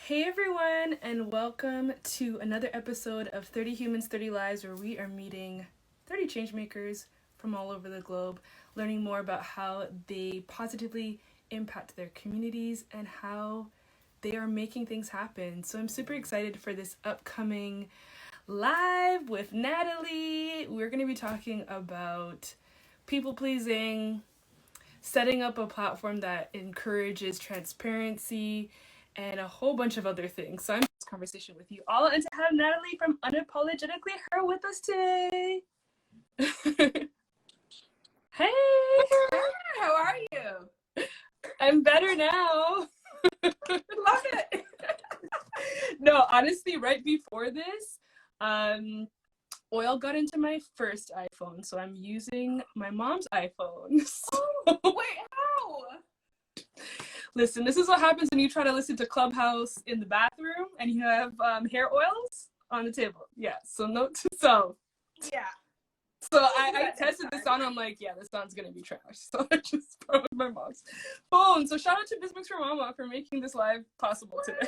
Hey everyone, and welcome to another episode of 30 Humans, 30 Lives, where we are meeting 30 changemakers from all over the globe, learning more about how they positively impact their communities and how they are making things happen. So I'm super excited for this upcoming live with Natalie. We're going to be talking about people pleasing, setting up a platform that encourages transparency, and a whole bunch of other things. So I'm in this conversation with you all, and to have Natalie from Unapologetically her with us today. Hey! How are you? I'm better now. Love it. No, honestly, right before this, oil got into my first iPhone, so I'm using my mom's iPhone. Oh, wait, how? Listen, this is what happens when you try to listen to Clubhouse in the bathroom and you have hair oils on the table. Yeah, so note to self. Yeah. So I tested the sound. I'm like, yeah, this sound's going to be trash. So I just borrowed my mom's phone. So shout out to Bismix for Mama for making this live possible today.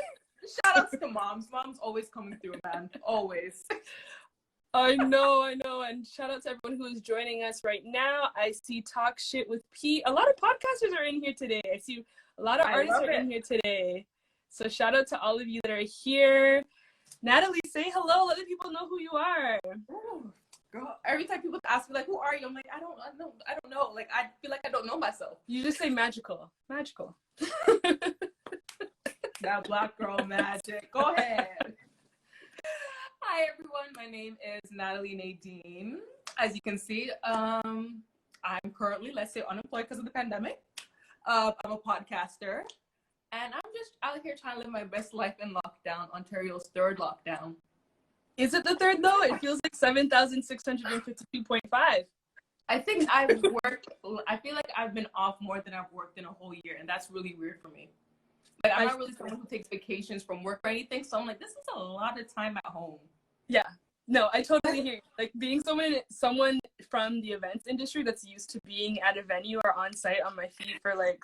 Shout outs to moms. Mom's always coming through, man. Always. I know. And shout out to everyone who is joining us right now. I see Talk Shit with Pete. A lot of podcasters are in here today. I see a lot of artists are in here today. So shout out to all of you that are here. Natalie, say hello. Let the people know who you are. Ooh, girl, every time people ask me, like, who are you? I'm like, I don't know. Like, I feel like I don't know myself. You just say magical. Magical. That black girl magic. Go ahead. Hi, everyone. My name is Natalie Nadeen. As you can see, I'm currently, let's say, unemployed because of the pandemic. I'm a podcaster, and I'm just out here trying to live my best life in lockdown, Ontario's third lockdown. Is it the third, though? It feels like 7,652.5. I think I feel like I've been off more than I've worked in a whole year, and that's really weird for me. Like, I'm not really someone who takes vacations from work or anything, so I'm like, this is a lot of time at home. Yeah. No, I totally hear you. Like, being someone from the events industry that's used to being at a venue or on site on my feet for like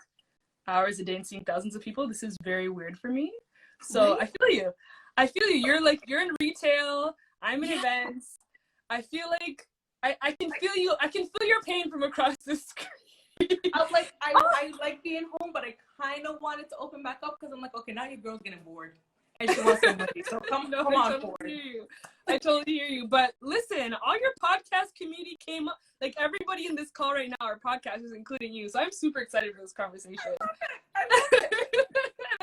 hours a day and seeing thousands of people, this is very weird for me. So right? I feel you. You're in retail. I'm in events. I feel like I can feel you. I can feel your pain from across the screen. I was like, I like being home, but I kind of wanted to open back up because I'm like, okay, now your girl's getting bored. And she wants somebody. So come on forward. I totally hear you. But listen, all your podcast community came up. Like, everybody in this call right now are podcasters, including you. So I'm super excited for this conversation. I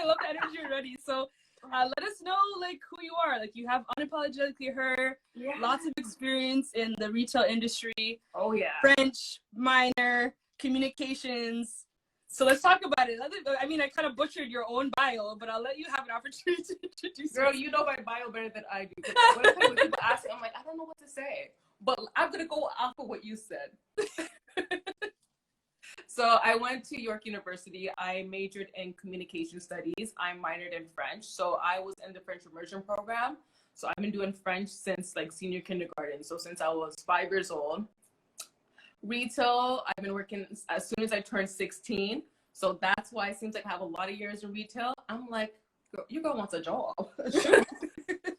love the energy already. So let us know, like, who you are. Like, you have Unapologetically Her, lots of experience in the retail industry. Oh, yeah. French, minor, communications. So let's talk about it. I mean, I kind of butchered your own bio, but I'll let you have an opportunity to introduce yourself. Girl, you know my bio better than I do. When people ask me, I'm like, I don't know what to say. But I'm going to go off of what you said. So I went to York University. I majored in communication studies. I minored in French. So I was in the French immersion program. So I've been doing French since like senior kindergarten. So since I was 5 years old. Retail, I've been working as soon as I turned 16. So that's why it seems like I have a lot of years in retail. I'm like, your girl wants a job.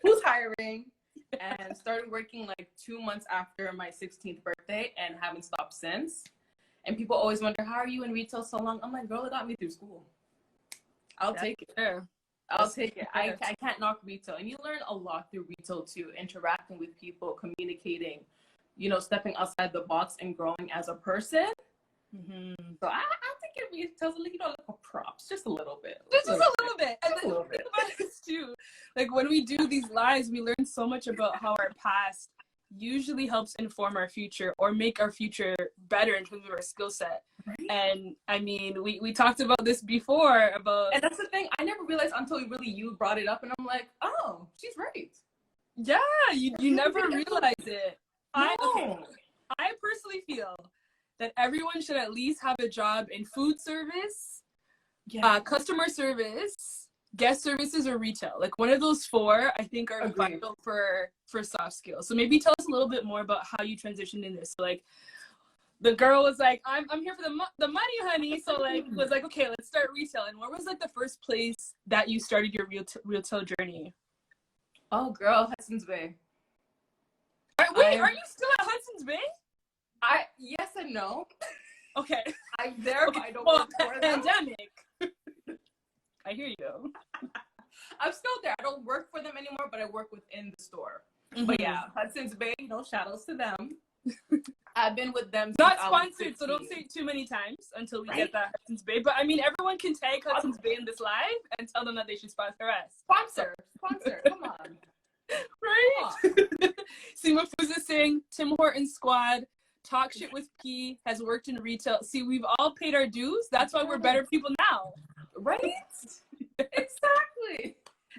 Who's hiring? And started working like 2 months after my 16th birthday and haven't stopped since. And people always wonder, how are you in retail so long? I'm like, girl, it got me through school. I'll take it. Fair. I'll take it. I can't knock retail. And you learn a lot through retail too, interacting with people, communicating, you know, stepping outside the box and growing as a person. Mm-hmm. So I think it retail's a little, props, just a little bit. Just a little bit. And then think about this too. Like, when we do these lives, we learn so much about how our past usually helps inform our future or make our future better in terms of our skill set. Right. And I mean, we talked about this before about, and that's the thing, I never realized until you brought it up, and I'm like, oh, she's right. Yeah, you never realize it. No. I personally feel that everyone should at least have a job in food service, customer service, guest services, or retail. Like, one of those four, I think, are vital for soft skills. So maybe tell us a little bit more about how you transitioned in this. So, like, the girl was like, I'm here for the money, honey. So like, was like, okay, let's start retail. And where was like the first place that you started your retail journey? Oh, girl, Hudson's Bay. Wait, are you still at Hudson's Bay? Yes and no. Okay. I'm there, okay. but I don't well, work for them. Pandemic. I hear you. I'm still there. I don't work for them anymore, but I work within the store. Mm-hmm. But yeah, Hudson's Bay, shout outs to them. I've been with them since Not I was sponsored, 16. so don't say it too many times until we Right? get that Hudson's Bay. But I mean, everyone can tag Hudson's Bay in this live and tell them that they should sponsor us. Sponsor, come on. Right? See what Fuza's saying, Tim Hortons squad, talk shit with P, has worked in retail. See, we've all paid our dues. That's why we're better people now. Right? Exactly.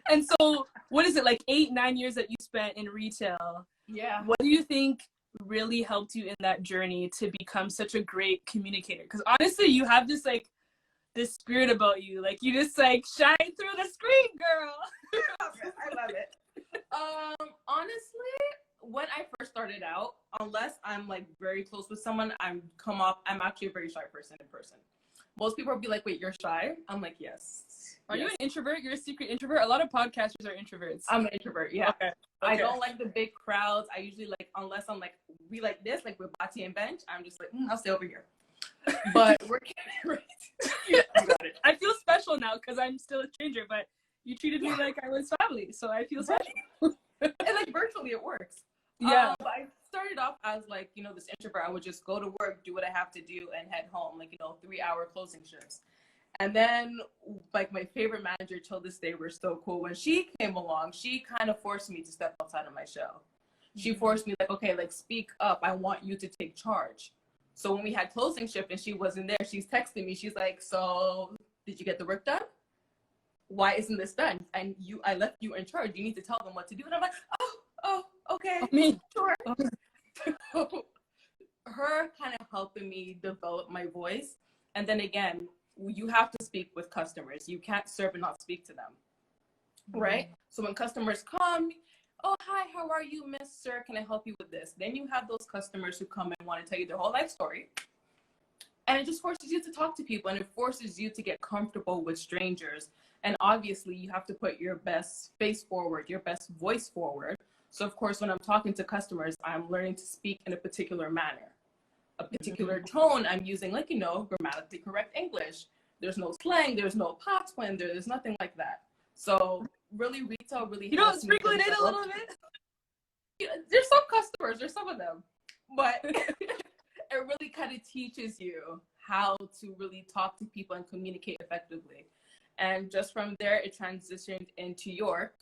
And so, what is it, like 8-9 years that you spent in retail? Yeah. What do you think really helped you in that journey to become such a great communicator? Because honestly, you have this like this spirit about you. Like you just like shine through the screen, girl. I love it. Honestly, when I first started out, unless I'm like very close with someone, I'm actually a very shy person in person. Most people will be like, wait, you're shy? I'm like, yes. Are you an introvert? You're a secret introvert? A lot of podcasters are introverts. I'm an introvert, yeah. Okay. I don't like the big crowds. I usually like, unless I'm like, we like this, like with Bati and Bench, I'm just like, I'll stay over here. But we're right. Yeah, you got it. I feel special now because I'm still a stranger, but you treated me like I was family, so I feel special. And like virtually it works. Yeah. But I started off as like, this introvert. I would just go to work, do what I have to do, and head home, like, 3-hour closing shifts. And then, like, my favorite manager till this day, we're still cool. When she came along, she kind of forced me to step outside of my shell. She forced me, like, okay, like, speak up. I want you to take charge. So when we had closing shift and she wasn't there, she's texting me. She's like, so did you get the work done? Why isn't this done? And I left you in charge. You need to tell them what to do. And I'm like, oh, okay. Sure. Her kind of helping me develop my voice. And then again, you have to speak with customers. You can't serve and not speak to them, right? So when customers come, oh, hi, how are you, miss, sir? Can I help you with this? Then you have those customers who come and want to tell you their whole life story. And it just forces you to talk to people, and it forces you to get comfortable with strangers. And obviously, you have to put your best face forward, your best voice forward. So, of course, when I'm talking to customers, I'm learning to speak in a particular manner. A particular tone. I'm using, like, grammatically correct English. There's no slang, there's no past when there's nothing like that. So really retail really you don't sprinkle it in a little bit? There's some customers, there's some of them, but it really kind of teaches you how to really talk to people and communicate effectively. And just from there, it transitioned into York,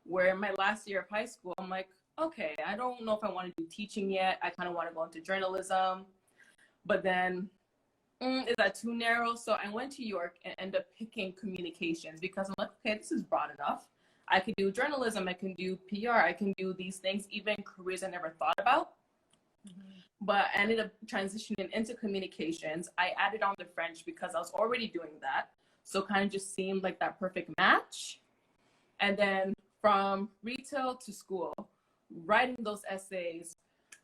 where in my last year of high school, I'm like, okay, I don't know if I want to do teaching yet. I kind of want to go into journalism. But then, is that too narrow? So I went to York and ended up picking communications because I'm like, okay, this is broad enough. I can do journalism, I can do PR, I can do these things, even careers I never thought about. But I ended up transitioning into communications. I added on the French because I was already doing that. So kind of just seemed like that perfect match. And then from retail to school, writing those essays,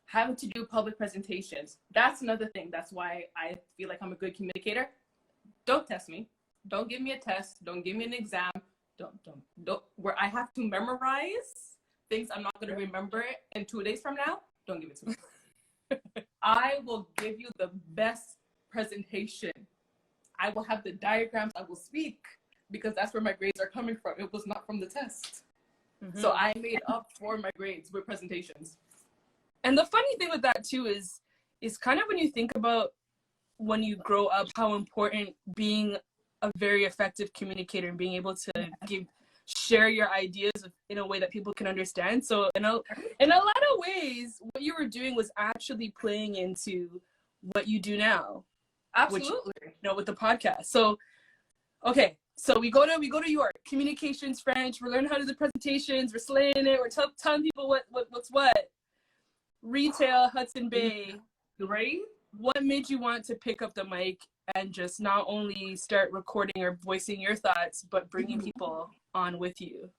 having to do public presentations. That's another thing. That's why I feel like I'm a good communicator. Don't test me. Don't give me a test. Don't give me an exam. Don't where I have to memorize things I'm not going to remember in 2 days from now. Don't give it to me. I will give you the best presentation. I will have the diagrams. I will speak because that's where my grades are coming from. It was not from the test. So I made up for my grades with presentations. And the funny thing with that too is kind of when you think about when you grow up, how important being a very effective communicator and being able to share your ideas in a way that people can understand. So in a lot of ways, what you were doing was actually playing into what you do now. Absolutely. Which, with the podcast. So, okay. So we go to York, communications, French. We're learning how to do the presentations. We're slaying it. We're telling people what's what. Retail, Hudson Bay. Right? What made you want to pick up the mic and just not only start recording or voicing your thoughts, but bringing people on with you?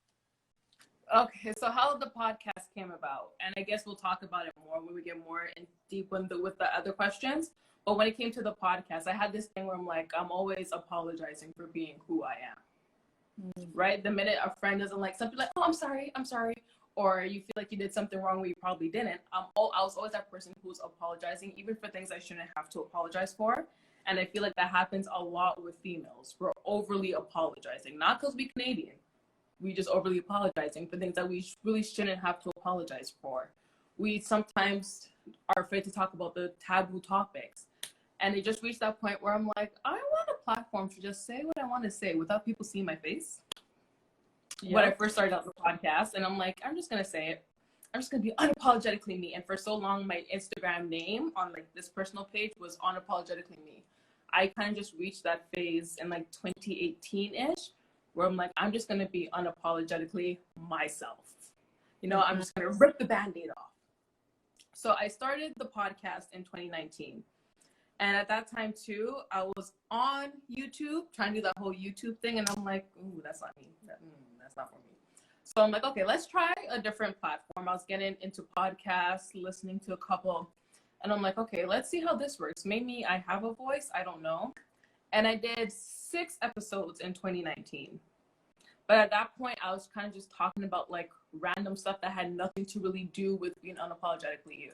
Okay, so how the podcast came about, and I guess we'll talk about it more when we get more in deep with the other questions. But when it came to the podcast, I had this thing where I'm like, I'm always apologizing for being who I am. Right? The minute a friend doesn't like something, like, oh, I'm sorry, or you feel like you did something wrong where you probably didn't. I was always that person who's apologizing, even for things I shouldn't have to apologize for. And I feel like that happens a lot with females. We're overly apologizing, not because we're Canadian. We just overly apologizing for things that we really shouldn't have to apologize for. We sometimes are afraid to talk about the taboo topics. And it just reached that point where I'm like, I want a platform to just say what I want to say without people seeing my face. Yep. When I first started out the podcast, and I'm like, I'm just going to say it. I'm just going to be unapologetically me. And for so long, my Instagram name on like this personal page was unapologetically me. I kind of just reached that phase in like 2018-ish, where I'm like, I'm just going to be unapologetically myself. You know, I'm just going to rip the Band-Aid off. So I started the podcast in 2019. And at that time too, I was on YouTube trying to do that whole YouTube thing. And I'm like, ooh, that's not me. That's not for me. So I'm like, okay, let's try a different platform. I was getting into podcasts, listening to a couple. And I'm like, okay, let's see how this works. Maybe I have a voice. I don't know. And I did 6 episodes in 2019. But at that point, I was kind of just talking about like random stuff that had nothing to really do with being unapologetically you.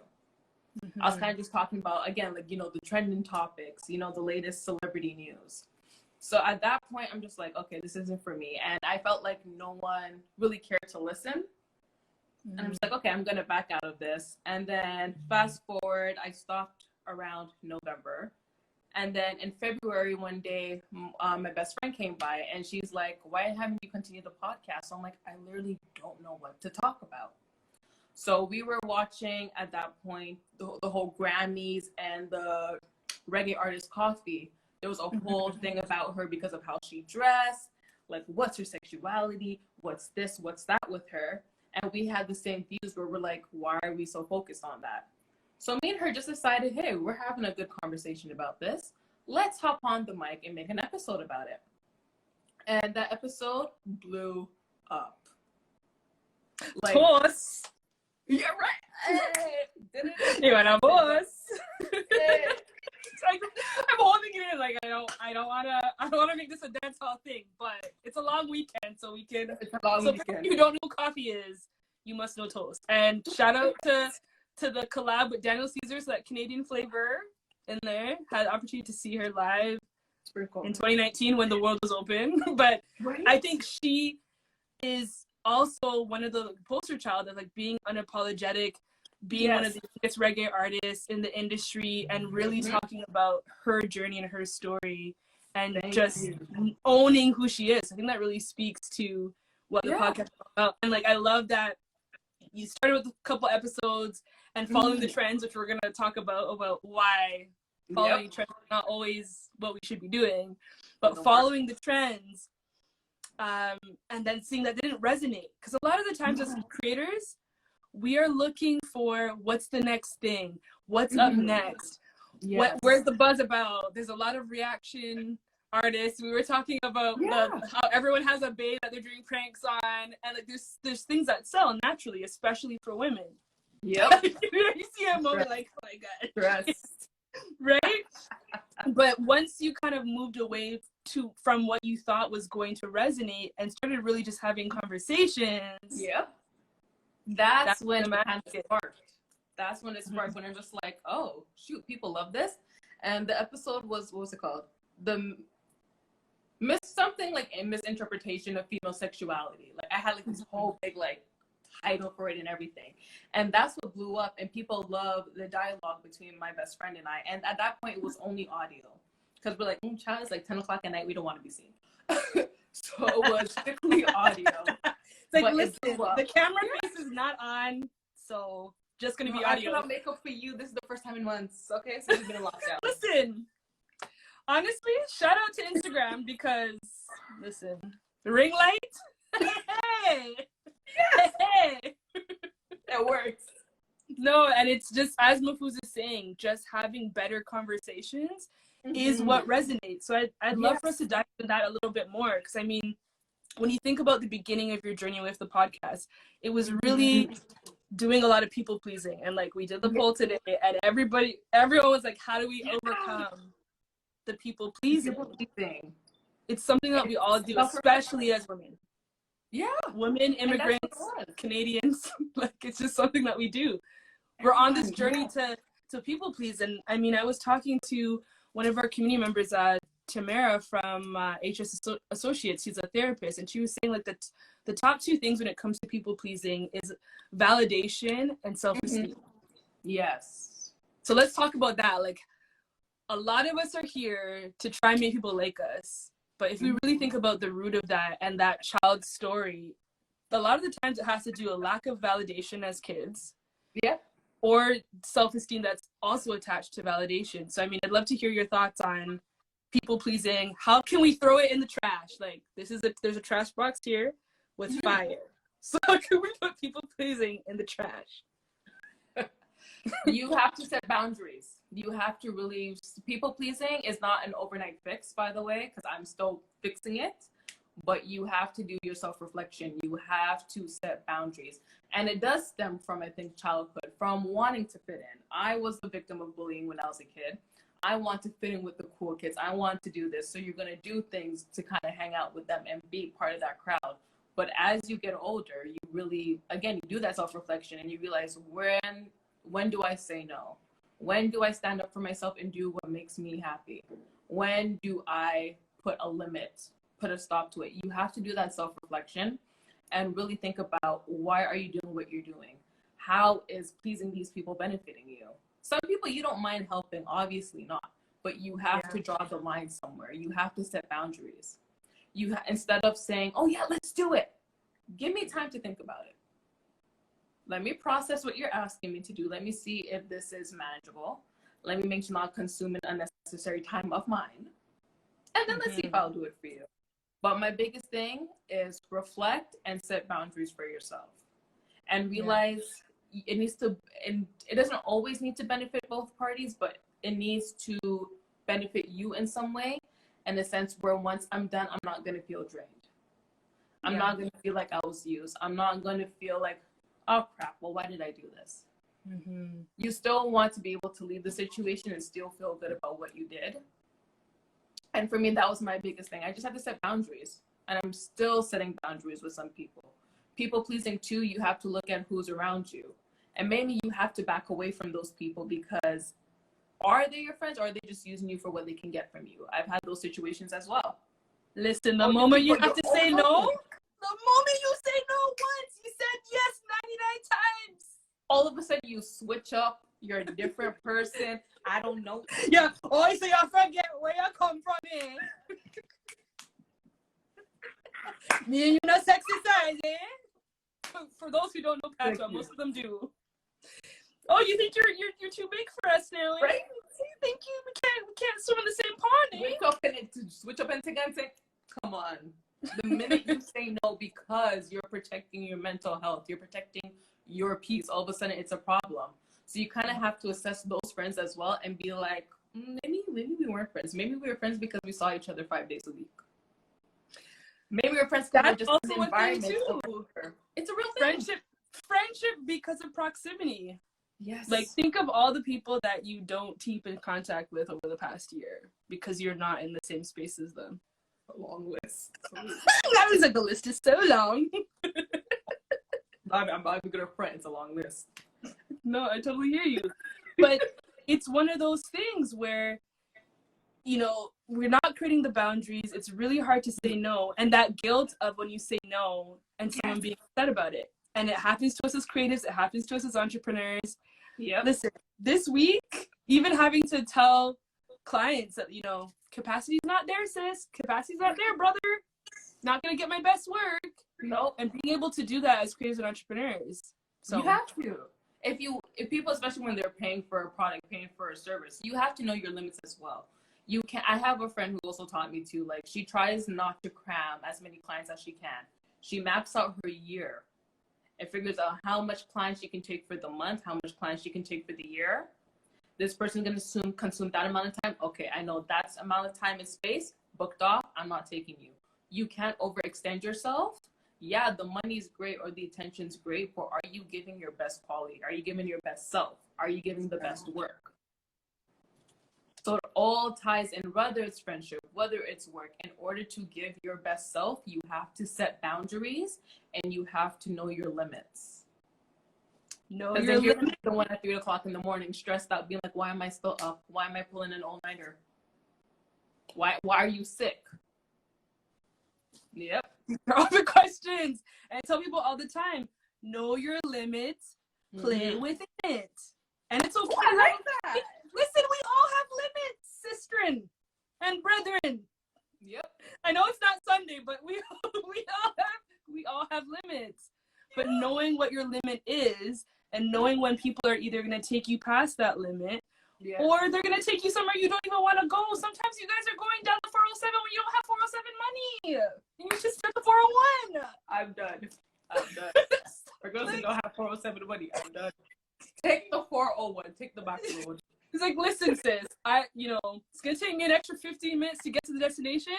I was kind of just talking about, again, like, you know, the trending topics, you know, the latest celebrity news. So at that point, I'm just like, okay, this isn't for me. And I felt like no one really cared to listen. And I'm just like, okay, I'm going to back out of this. And then fast forward, I stopped around November. And then in February, one day, my best friend came by and she's like, why haven't you continued the podcast? So I'm like, I literally don't know what to talk about. So we were watching at that point the whole Grammys and the reggae artist Coffee. There was a whole thing about her because of how she dressed, like what's her sexuality, what's this, what's that with her. And we had the same views where we're like, why are we so focused on that? So me and her just decided, hey, we're having a good conversation about this. Let's hop on the mic and make an episode about it. And that episode blew up. Like, toss. Yeah, right. You want a boss? I'm holding it in, like I don't wanna make this a dance hall thing, but it's a long weekend, so we can. So if you don't know what coffee is, you must know toast. And shout out to the collab with Daniel Caesar's, that Canadian flavor in there. Had the opportunity to see her live in 2019 when the world was open, but right. I think she is also one of the poster child of like being unapologetic, being one of the biggest reggae artists in the industry, and really talking about her journey and her story, and owning who she is. I think that really speaks to what the podcast is about. And like, I love that you started with a couple episodes and following the trends, which we're going to talk about why following trends is not always what we should be doing, but following the trends. And then seeing that didn't resonate, because a lot of the times as creators, we are looking for what's the next thing, what's up next, where's the buzz about. There's a lot of reaction artists. We were talking about how everyone has a babe that they're doing pranks on, and like there's things that sell naturally, especially for women. You see a moment like, oh my god, right? But once you kind of moved away from what you thought was going to resonate and started really just having conversations, that's when it kind of sparked. That's when it sparked, when I'm just like, oh shoot, people love this. And the episode was, what was it called? The misinterpretation of female sexuality. Like I had like this whole big like title for it and everything, and that's what blew up. And people love the dialogue between my best friend and I. And at that point, it was only audio, because we're like, child, it's like 10 o'clock at night, we don't want to be seen. So it was strictly audio. It's like, listen, the camera face is not on, so just gonna be audio. I put on makeup for you. This is the first time in months. Okay, so we've been in lockdown. Listen, honestly, shout out to Instagram, because listen, the ring light. Hey. Hey. It works. No, and it's just, as Mafuz is saying, just having better conversations is what resonates. So I'd love for us to dive into that a little bit more, because I mean, when you think about the beginning of your journey with the podcast, it was really doing a lot of people pleasing, and like we did the poll today, and everyone was like, how do we overcome the people pleasing? It's something that we all do, especially as women. Yeah, women, immigrants, Canadians. Like, it's just something that we do. We're on this journey to people please. And I mean, I was talking to one of our community members, Tamara from HS Associates. She's a therapist, and she was saying like that the top two things when it comes to people pleasing is validation and self-esteem. Yes. So let's talk about that. Like, a lot of us are here to try and make people like us. But if we really think about the root of that and that child's story, a lot of the times it has to do a lack of validation as kids. Yeah. Or self-esteem that's also attached to validation. So, I mean, I'd love to hear your thoughts on people pleasing. How can we throw it in the trash? Like, there's a trash box here with fire. So can we put people pleasing in the trash? You have to set boundaries. You have to really, people pleasing is not an overnight fix, by the way, because I'm still fixing it. But you have to do your self-reflection. You have to set boundaries. And it does stem from, I think, childhood, from wanting to fit in. I was the victim of bullying when I was a kid. I want to fit in with the cool kids. I want to do this. So you're going to do things to kind of hang out with them and be part of that crowd. But as you get older, you really, again, you do that self-reflection and you realize, when do I say no? When do I stand up for myself and do what makes me happy? When do I put a limit, put a stop to it? You have to do that self-reflection and really think about, why are you doing what you're doing? How is pleasing these people benefiting you? Some people you don't mind helping, obviously not, but you have to draw the line somewhere. You have to set boundaries. Instead of saying, oh yeah, let's do it. Give me time to think about it. Let me process what you're asking me to do. Let me see if this is manageable. Let me make sure I'm not consuming unnecessary time of mine. And then let's see if I'll do it for you. But my biggest thing is reflect and set boundaries for yourself. And realize it needs to, and it doesn't always need to benefit both parties, but it needs to benefit you in some way, in the sense where once I'm done, I'm not going to feel drained. I'm not going to feel like I was used. I'm not going to feel like, oh crap, well, why did I do this? You still want to be able to leave the situation and still feel good about what you did. And for me, that was my biggest thing. I just had to set boundaries. And I'm still setting boundaries with some people. People pleasing too, you have to look at who's around you. And maybe you have to back away from those people, because are they your friends, or are they just using you for what they can get from you? I've had those situations as well. Listen, the moment you have to say no, the moment you say no once, you said yes 99 times. All of a sudden you switch up, you're a different person. I don't know. Yeah, oh, so you forget where you come from, eh? Me and you not sexy size, eh? For those who don't know Patois, most of them do. Oh, you think you're too big for us now, eh? Right? Thank you. We can't swim in the same pond, eh? Switch up and say, come on. The minute you say no because you're protecting your mental health, you're protecting your peace, all of a sudden it's a problem. So you kind of have to assess those friends as well and be like, maybe we weren't friends. Maybe we were friends because we saw each other 5 days a week. Maybe we were friends because we're just in the environment. It's a real thing. Friendship because of proximity. Yes. Like, think of all the people that you don't keep in contact with over the past year because you're not in the same space as them. A long list. That was like, the list is so long. I'm not even good at friends. It's a long list. No, I totally hear you. But it's one of those things where, you know, we're not creating the boundaries. It's really hard to say no. And that guilt of when you say no and someone being upset about it. And it happens to us as creatives. It happens to us as entrepreneurs. Yeah. Listen, this week, even having to tell clients that, you know, capacity's not there, sis. Capacity's not there, brother. Not going to get my best work. Nope. And being able to do that as creatives and entrepreneurs. So you have to. If people, especially when they're paying for a product, paying for a service, you have to know your limits as well. I have a friend who also taught me to, like, she tries not to cram as many clients as she can. She maps out her year and figures out how much clients she can take for the month, how much clients she can take for the year. This person's going to consume that amount of time. Okay, I know that's amount of time and space booked off. I'm not taking you. You can't overextend yourself. yeah, the money's great or the attention's great, but are you giving your best quality? Are you giving your best self? Are you giving the best work? So it all ties in, whether it's friendship, whether it's work. In order to give your best self, you have to set boundaries and you have to know your limits. Know Because your then you're limit. the one at 3 o'clock in the morning, stressed out, being like, why am I still up? Why am I pulling an all-nighter? Why are you sick? Yep. These are all the questions. And I tell people all the time, know your limits, play with it. And it's okay. I like that. Listen, we all have limits, sistren and brethren. Yep. I know it's not Sunday, but we all have limits. But knowing what your limit is and knowing when people are either going to take you past that limit or they're going to take you somewhere you don't even want to go. Sometimes you guys are going down the 407 when you don't have 407 money. And you should start the 401. I'm done. For girls who don't have 407 money, I'm done. Take the 401. Take the back road. He's like, listen, sis, it's going to take me an extra 15 minutes to get to the destination,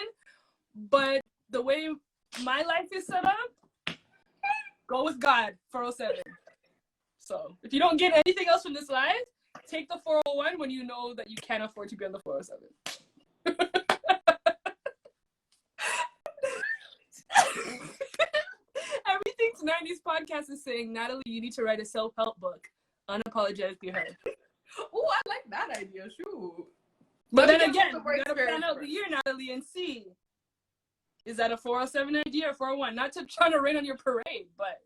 but the way my life is set up, go with God, 407. So if you don't get anything else from this life, take the 401 when you know that you can't afford to be on the 407. Everything tonight in these podcasts is saying, Natalie, you need to write a self-help book, Unapologetically Her. Oh, I like that idea. Shoot. But then again, you gotta plan out the year, Natalie, and see. Is that a 407 idea or 401? Not to try to rain on your parade, but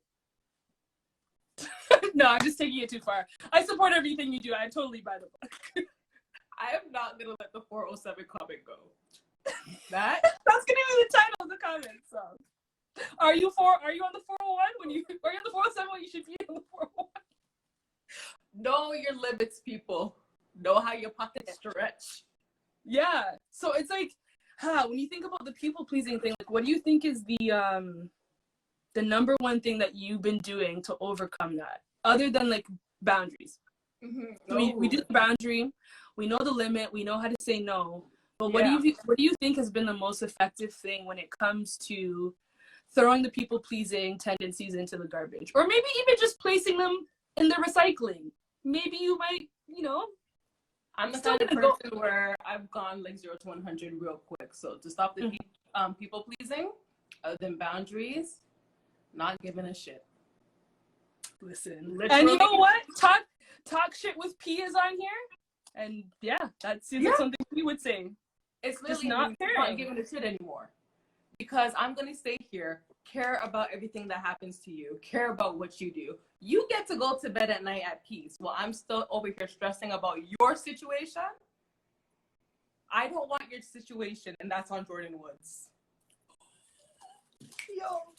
no, I'm just taking it too far. I support everything you do. I totally buy the book. I am not gonna let the 407 comment go. That's gonna be the title of the comment. So, are you on the 401 are you on the 407 when you should be on the 401? Know your limits, people. Know how your pockets stretch. Yeah. So it's like, when you think about the people pleasing thing, like, what do you think is the number one thing that you've been doing to overcome that, other than like boundaries? So we do the boundary, we know the limit, we know how to say no. But what do you think has been the most effective thing when it comes to throwing the people pleasing tendencies into the garbage, or maybe even just placing them in the recycling? Maybe you might, I'm the kind of person where I've gone like 0 to 100 real quick. So to stop the people pleasing, other than boundaries, not giving a shit. Listen, literally. And you know what? Talk shit with P is on here, and that seems like something we would say. It's literally not giving a shit anymore, because I'm gonna stay here, care about everything that happens to you, care about what you do. You get to go to bed at night at peace while I'm still over here stressing about your situation. I don't want your situation, and that's on Jordan Woods. Yo,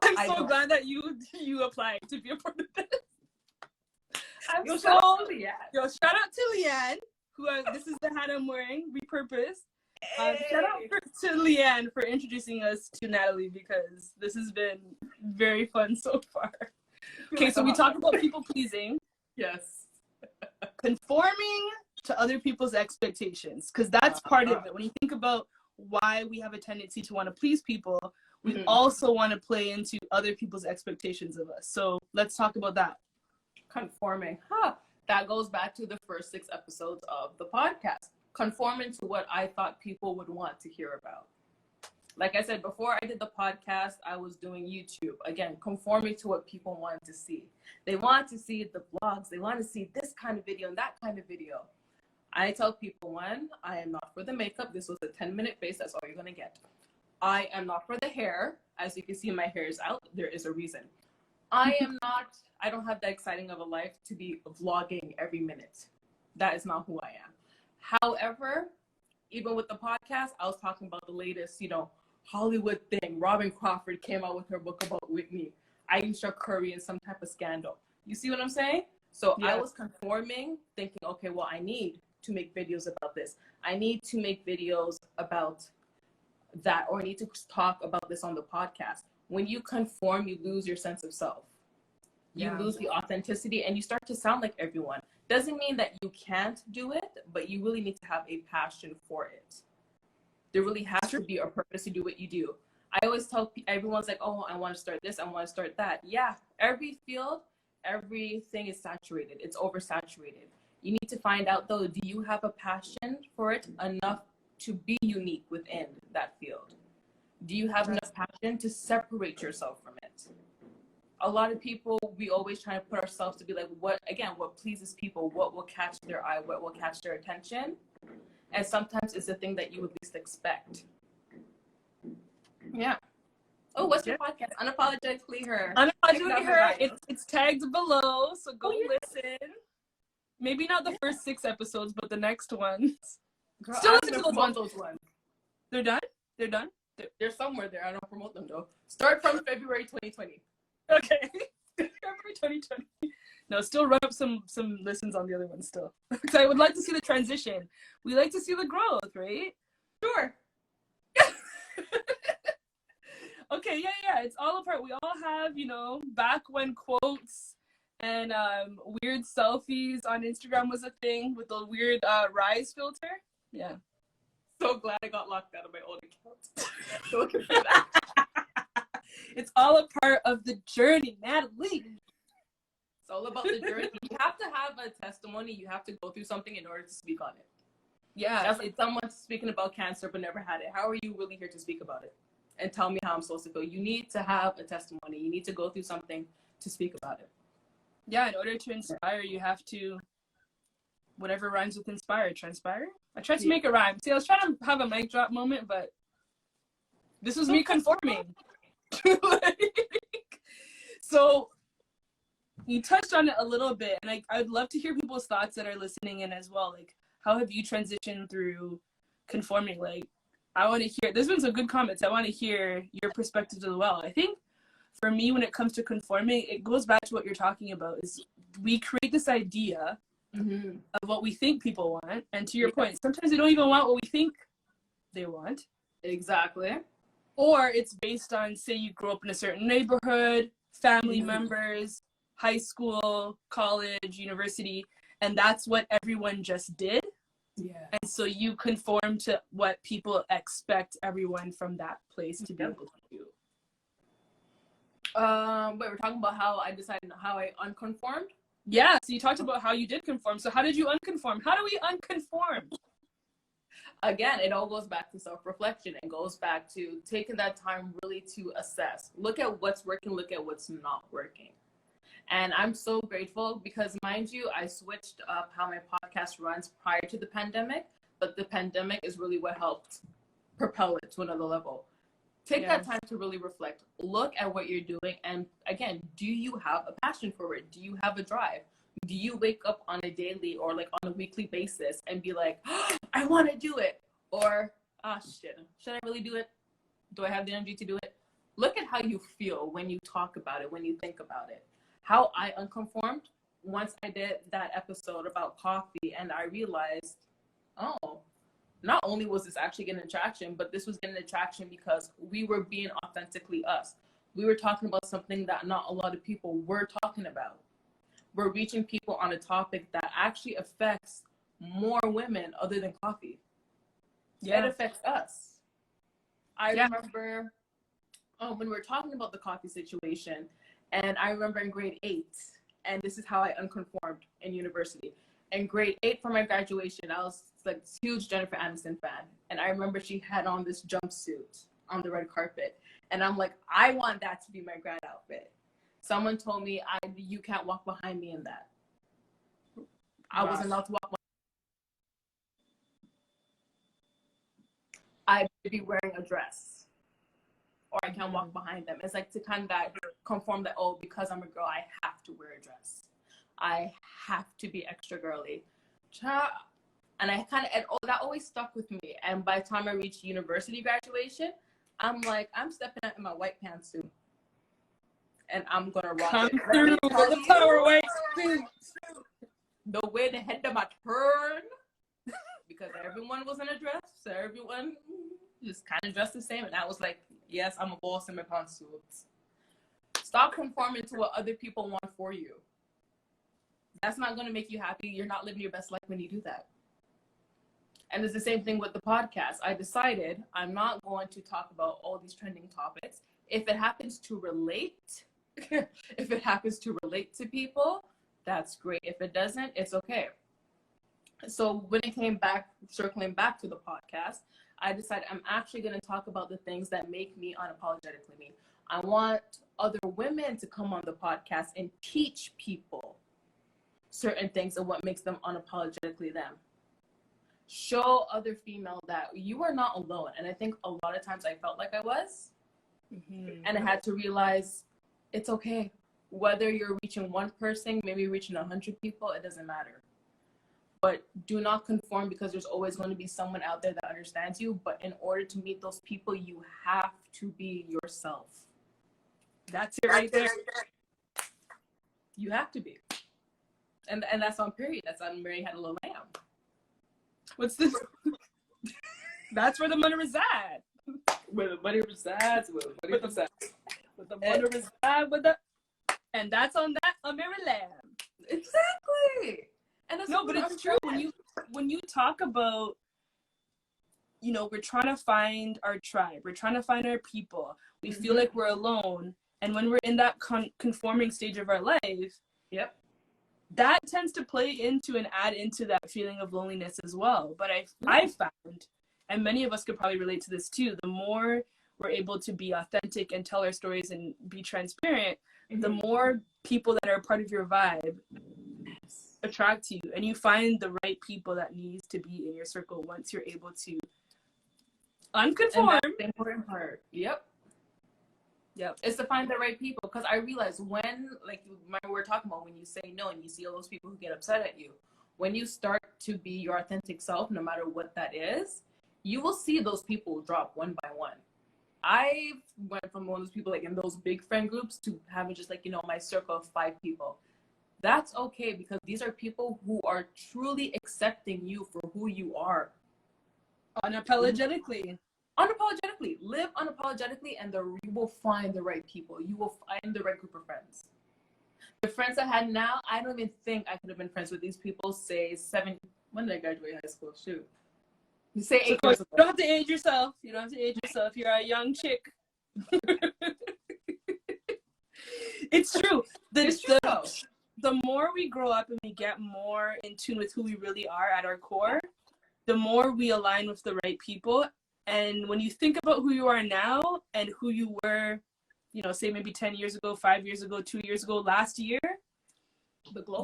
I'm so glad that you applied to be a part of this. Shout out to Leanne, who this is the hat I'm wearing, repurposed. Shout out to Leanne for introducing us to Natalie, because this has been very fun so far. Okay, so we talked about people pleasing. Yes. Conforming to other people's expectations, because that's part of it. When you think about why we have a tendency to want to please people, we also want to play into other people's expectations of us. So let's talk about that. Conforming. That goes back to the first 6 episodes of the podcast. Conforming to what I thought people would want to hear about. Like I said, before I did the podcast, I was doing YouTube. Again, conforming to what people wanted to see. They want to see the vlogs. They want to see this kind of video and that kind of video. I tell people, one, I am not for the makeup. This was a 10-minute face. That's all you're going to get. I am not for the hair. As you can see, my hair is out. There is a reason. I don't have that exciting of a life to be vlogging every minute. That is not who I am. However, even with the podcast, I was talking about the latest, Hollywood thing. Robin Crawford came out with her book about Whitney. Aisha Curry and some type of scandal. You see what I'm saying? So I was conforming, thinking, okay, well, I need to make videos about this. I need to make videos about that, or I need to talk about this on the podcast. When you conform, you lose your sense of self. You lose the authenticity, and you start to sound like everyone. Doesn't mean that you can't do it, but you really need to have a passion for it. There really has to be a purpose to do what you do. I always tell everyone's like, oh, I want to start this, I want to start that. Yeah, every field, everything is saturated. It's oversaturated. You need to find out though, do you have a passion for it enough to be unique within that field? Do you have enough passion to separate yourself from it? A lot of people, we always try to put ourselves to be like, what pleases people, what will catch their eye, what will catch their attention. And sometimes it's the thing that you would least expect. Yeah. Oh, what's your podcast? Unapologetically Her. Unapologetically Her. It's tagged below, so go listen. Maybe not the first 6 episodes, but the next ones. Girl, still listen to those ones. They're done? They're done? They're somewhere there. I don't promote them though. Start from February 2020. Okay. February 2020. No, still run up some listens on the other ones still. Because I would like to see the transition. We like to see the growth, right? Sure. Okay, yeah. It's all a part. We all have, back when quotes and weird selfies on Instagram was a thing with the weird rise filter. Yeah. So glad I got locked out of my old account. So looking for that. It's all a part of the journey, Natalie. It's all about the journey. You have to have a testimony. You have to go through something in order to speak on it. Yeah. That's like someone speaking about cancer but never had it. How are you really here to speak about it? And tell me how I'm supposed to feel. You need to have a testimony. You need to go through something to speak about it. Yeah, in order to inspire, you have to, whatever rhymes with inspire, transpire. I tried to make it rhyme. See, I was trying to have a mic drop moment, but this was me conforming. So you touched on it a little bit, and I'd love to hear people's thoughts that are listening in as well. Like, how have you transitioned through conforming? Like, I want to hear, there's been some good comments. I want to hear your perspectives as well. I think for me, when it comes to conforming, it goes back to what you're talking about, is we create this idea of what we think people want. And to your point, sometimes they don't even want what we think they want. Exactly. Or it's based on, say you grew up in a certain neighborhood, family members, high school, college, university, and that's what everyone just did. Yeah. And so you conform to what people expect everyone from that place to be able to do. Wait, we're talking about how I decided how I unconformed? Yeah, so you talked about how you did conform. So how did you unconform? How do we unconform? Again, it all goes back to self-reflection. It goes back to taking that time really to assess. Look at what's working, look at what's not working. And I'm so grateful because, mind you, I switched up how my podcast runs prior to the pandemic, but the pandemic is really what helped propel it to another level. Take that time to really reflect. Look at what you're doing. And again, do you have a passion for it? Do you have a drive? Do you wake up on a daily or like on a weekly basis and be like, oh, I want to do it? Or, shit, should I really do it? Do I have the energy to do it? Look at how you feel when you talk about it, when you think about it. How I unconformed once I did that episode about coffee, and I realized, oh, not only was this actually getting attraction, but this was getting attraction because we were being authentically us. We were talking about something that not a lot of people were talking about. We're reaching people on a topic that actually affects more women other than coffee. Yeah. It affects us. I remember when we were talking about the coffee situation, and I remember in grade 8, and this is how I unconformed in university. In grade 8 for my graduation, I was like this huge Jennifer Aniston fan. And I remember she had on this jumpsuit on the red carpet. And I'm like, I want that to be my grad outfit. Someone told me, you can't walk behind me in that. I wasn't allowed to walk behind. I would be wearing a dress. Or I can't walk behind them. It's like to kind of conform that, oh, because I'm a girl, I have to wear a dress. I have to be extra girly. And I kind of, that always stuck with me. And by the time I reached university graduation, I'm like, I'm stepping out in my white pantsuit. And I'm going to rock it. Through the power white suit. The way the head of my turn, because everyone was in a dress, so everyone just kind of dressed the same. And I was like, yes, I'm a boss in my pantsuits. Stop conforming to what other people want for you. That's not going to make you happy. You're not living your best life when you do that. And it's the same thing with the podcast. I decided I'm not going to talk about all these trending topics. If it happens to relate, if it happens to relate to people, that's great. If it doesn't, it's okay. So when it came back, circling back to the podcast, I decided I'm actually going to talk about the things that make me unapologetically me. I want other women to come on the podcast and teach people certain things of what makes them unapologetically them. Show other female that you are not alone. And I think a lot of times I felt like I was. Mm-hmm. And I had to realize it's okay. Whether you're reaching one person, maybe reaching 100 people, it doesn't matter. But do not conform, because there's always going to be someone out there that understands you. But in order to meet those people, you have to be yourself. That's it right there. You have to be. And that's on period. That's on Mary Had a Little Lamb. What's this? That's where the money resides. Where the money resides. Where the money resides. Where the money resides. And that's on that on Mary Lamb. Exactly. And that's no, but it's true. When you talk about, you know, we're trying to find our tribe. We're trying to find our people. We feel like we're alone. And when we're in that conforming stage of our life, yep, that tends to play into and add into that feeling of loneliness as well. But I found, and many of us could probably relate to this too, the more we're able to be authentic and tell our stories and be transparent, the more people that are part of your vibe attract you, and you find the right people that needs to be in your circle once you're able to unconform. And that's the important part. Yep. It's to find the right people, because I realized when, like, remember we were talking about when you say no and you see all those people who get upset at you, when you start to be your authentic self, no matter what that is, you will see those people drop one by one. I went from one of those people, like, in those big friend groups to having just, like, you know, my circle of 5 people. That's okay, because these are people who are truly accepting you for who you are. Unapologetically. Unapologetically. Live unapologetically, and you will find the right people. You will find the right group of friends. The friends I had now, I don't even think I could have been friends with these people, say 7. When did I graduate high school? Shoot. You say 8 years ago. You don't have to age yourself. You don't have to age yourself. You're a young chick. It's true. The more we grow up and we get more in tune with who we really are at our core, the more we align with the right people. And when you think about who you are now and who you were, you know, say maybe 10 years ago, 5 years ago, 2 years ago, last year,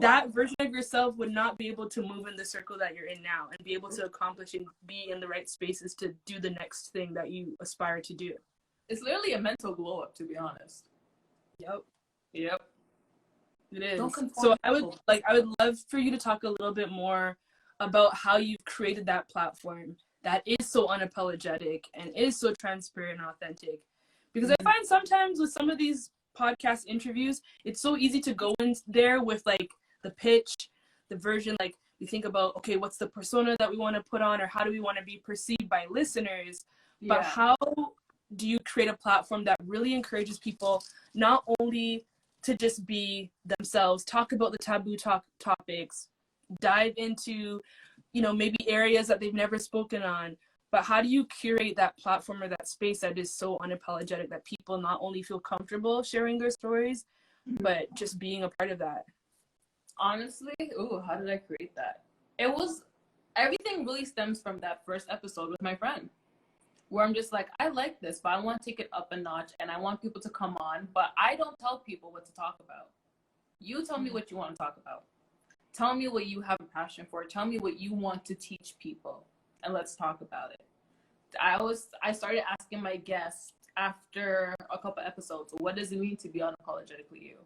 that version of yourself would not be able to move in the circle that you're in now and be able to accomplish and be in the right spaces to do the next thing that you aspire to do. It's literally a mental glow up, to be honest. Yep. It is. So I would love for you to talk a little bit more about how you've created that platform that is so unapologetic and is so transparent and authentic. Because I find sometimes with some of these podcast interviews, it's so easy to go in there with, like, the pitch, the version, like, we think about, okay, what's the persona that we want to put on, or how do we want to be perceived by listeners? Yeah. But how do you create a platform that really encourages people not only to just be themselves, talk about the taboo topics, dive into, you know, maybe areas that they've never spoken on, but how do you curate that platform or that space that is so unapologetic that people not only feel comfortable sharing their stories, but just being a part of that? Honestly, how did I create that? Everything really stems from that first episode with my friend, where I'm just like, I like this, but I want to take it up a notch, and I want people to come on, but I don't tell people what to talk about. You tell me what you want to talk about. Tell me what you have a passion for. Tell me what you want to teach people, and let's talk about it. I started asking my guests after a couple episodes, what does it mean to be unapologetically you?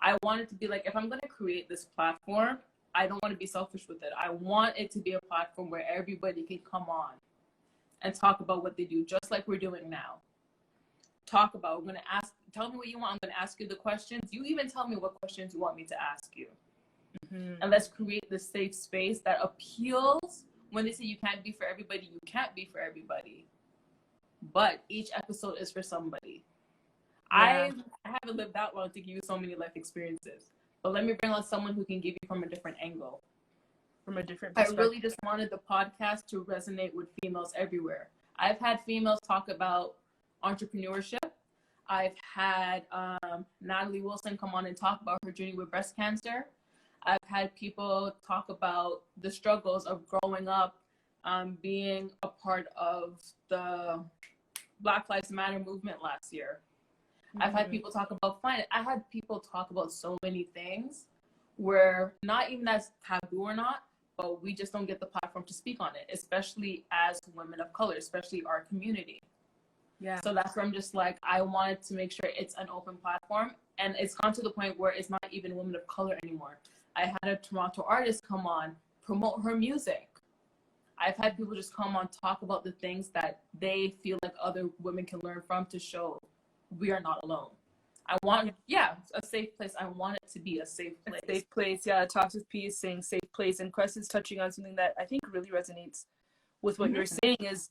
I wanted to be like, if I'm going to create this platform, I don't want to be selfish with it. I want it to be a platform where everybody can come on and talk about what they do, just like we're doing now. Talk about, tell me what you want. I'm going to ask you the questions. You even tell me what questions you want me to ask you. And let's create this safe space that appeals. When they say you can't be for everybody, you can't be for everybody. But each episode is for somebody. Yeah. I haven't lived that long to give you so many life experiences. But let me bring on someone who can give you from a different angle. from a different I perspective. really just wanted the podcast to resonate with females everywhere. I've had females talk about entrepreneurship. I've had Natalie Wilson come on and talk about her journey with breast cancer. I've had people talk about the struggles of growing up, being a part of the Black Lives Matter movement last year. I've had people talk about finance. I had people talk about so many things where not even as taboo or not, but we just don't get the platform to speak on it, especially as women of color, especially our community. Yeah. So that's where I'm just like, I wanted to make sure it's an open platform. And it's gone to the point where it's not even women of color anymore. I had a Toronto artist come on, promote her music. I've had people just come on, talk about the things that they feel like other women can learn from to show we are not alone. I want, a safe place. I want it to be a safe place. A safe place, yeah. Talks with P is saying safe place. And Quest is touching on something that I think really resonates with what you're saying, is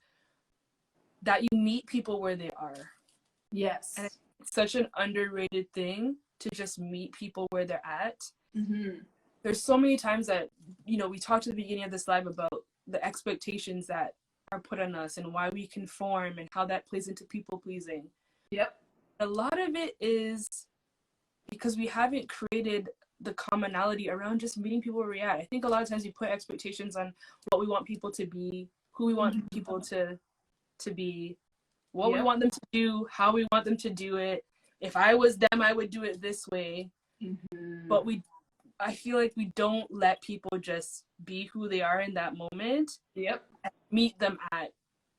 that you meet people where they are. Yes. And it's such an underrated thing to just meet people where they're at. There's so many times that, we talked at the beginning of this live about the expectations that are put on us and why we conform and how that plays into people pleasing. Yep. A lot of it is because we haven't created the commonality around just meeting people where we're at. I think a lot of times we put expectations on what we want people to be, who we want people to be, what we want them to do, how we want them to do it. If I was them, I would do it this way. But I feel like we don't let people just be who they are in that moment. Yep. And meet them at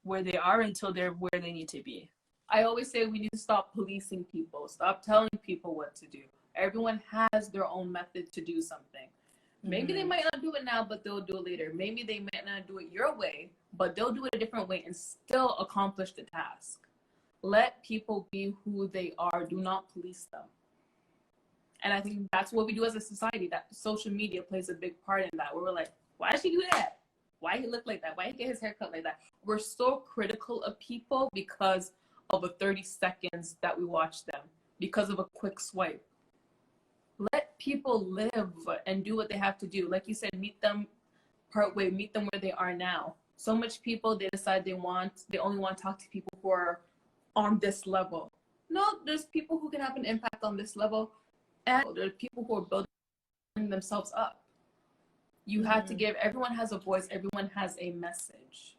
where they are until they're where they need to be. I always say we need to stop policing people, stop telling people what to do. Everyone has their own method to do something. Maybe they might not do it now, but they'll do it later. Maybe they might not do it your way, but they'll do it a different way and still accomplish the task. Let people be who they are. Do not police them. And I think that's what we do as a society. That social media plays a big part in that. Where we're like, why did she do that? Why he look like that? Why he get his hair cut like that? We're so critical of people because of the 30 seconds that we watch them, because of a quick swipe. Let people live and do what they have to do. Like you said, meet them part way, meet them where they are now. So much people, they decide they only want to talk to people who are on this level. No, there's people who can have an impact on this level, and there's people who are building themselves up. You have to give, everyone has a voice, everyone has a message.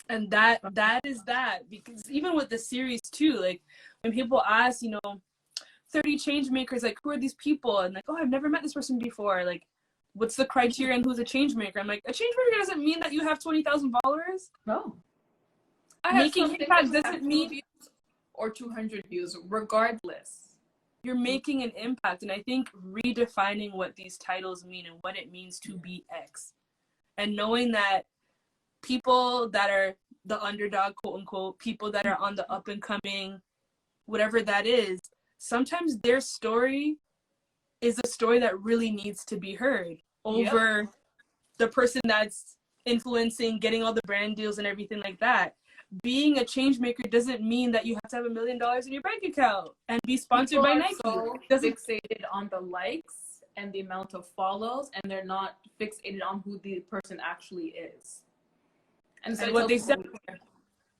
And that is that, because even with the series too, like when people ask, 30 change makers, like, who are these people? And like, oh, I've never met this person before. Like, what's the criteria and who's a change maker? I'm like, a change maker doesn't mean that you have 20,000 followers. No. Making impact doesn't mean views or 200 views, regardless. You're making an impact. And I think redefining what these titles mean and what it means to be X, and knowing that people that are the underdog, quote unquote, people that are on the up and coming, whatever that is, sometimes their story is a story that really needs to be heard over the person that's influencing, getting all the brand deals and everything like that. Being a change maker doesn't mean that you have to have $1 million in your bank account and be sponsored by Nike. So fixated on the likes and the amount of follows, and they're not fixated on who the person actually is. And so what they said.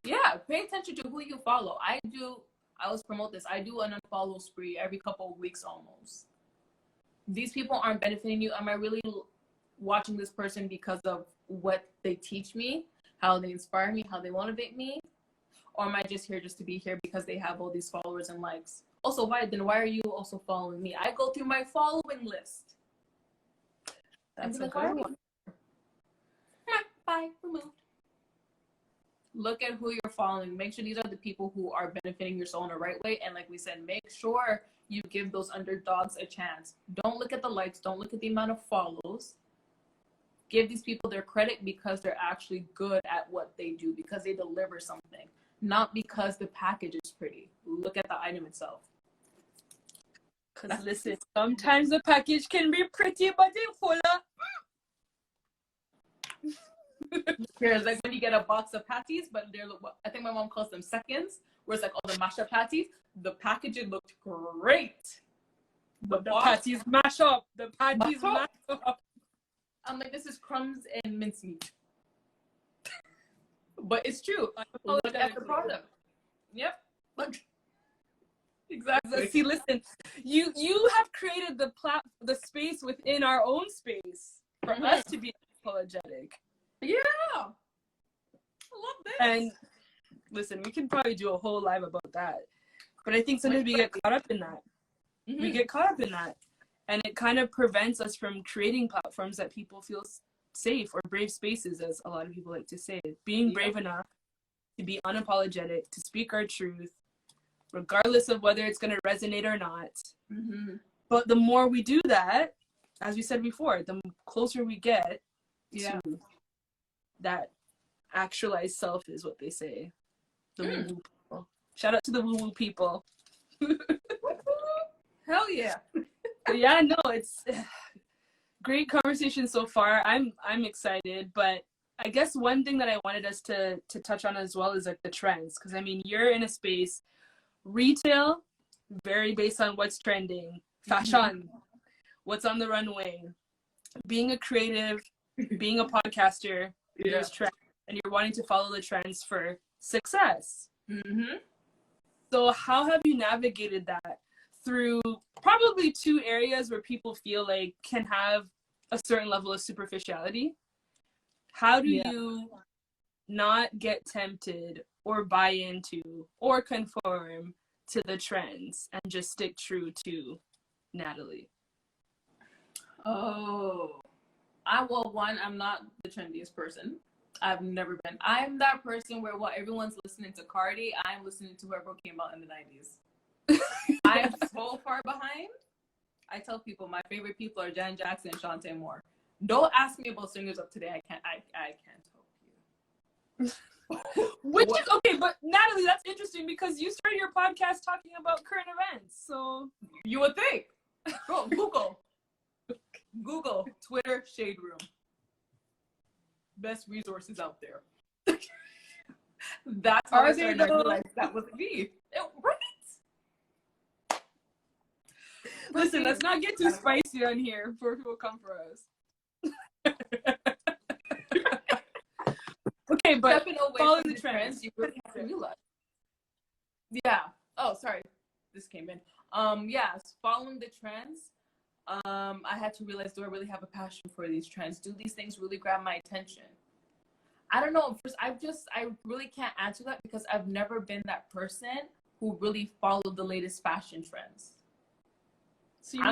Yeah, pay attention to who you follow. I always promote this. I do an unfollow spree every couple of weeks almost. These people aren't benefiting you. Am I really watching this person because of what they teach me, how they inspire me, how they motivate me? Or am I just here just to be here because they have all these followers and likes? Also, why are you also following me? I go through my following list. That's a like, good one. Bye, removed. Look at who you're following. Make sure these are the people who are benefiting your soul in the right way. And like we said, make sure you give those underdogs a chance. Don't look at the likes. Don't look at the amount of follows. Give these people their credit because they're actually good at what they do, because they deliver something, not because the package is pretty. Look at the item itself. Because listen, sometimes the package can be pretty, but it's full of... Here's like when you get a box of patties, but they're, I think my mom calls them seconds, where it's like all the mashed up patties. The packaging looked great, but the patties mash up. The patties mash up. I'm like, this is crumbs and mincemeat. But it's true. Look at the product. Yep. Look. Exactly. See, listen, you have created the space within our own space for us to be apologetic. Yeah. I love this. And listen, we can probably do a whole live about that. But I think sometimes we get caught up in that. We get caught up in that. And it kind of prevents us from creating platforms that people feel safe, or brave spaces, as a lot of people like to say. Being brave enough to be unapologetic, to speak our truth, regardless of whether it's going to resonate or not. But the more we do that, as we said before, the closer we get to that actualized self, is what they say. The woo-woo people. Shout out to the woo-woo people. Hell yeah. Yeah, no, it's great conversation so far. I'm excited, but I guess one thing that I wanted us to touch on as well is like the trends, because I mean, you're in a space, retail, very based on what's trending, fashion, what's on the runway, being a creative, being a podcaster, there's trends, and you're wanting to follow the trends for success. So how have you navigated that through probably two areas where people feel like can have a certain level of superficiality? How do you not get tempted or buy into or conform to the trends and just stick true to Natalie? Oh, I'm not the trendiest person. I've never been. I'm that person where while everyone's listening to Cardi, I'm listening to whoever came out in the 90s. I'm so far behind. I tell people my favorite people are Jan Jackson and Shantae Moore. Don't ask me about singers of today. I can't help you. Which is okay, but Natalie, that's interesting because you started your podcast talking about current events. So you would think. Go Google Twitter Shade Room. Best resources out there. That's how I started to realize that was me. Right? Listen, let's not get too spicy on here before people come for us. Okay, but follow the trends. You really have to realize. Yeah. Oh, sorry. This came in. Yes, following the trends. I had to realize, do I really have a passion for these trends? Do these things really grab my attention? I don't know. First, I really can't answer that because I've never been that person who really followed the latest fashion trends. So you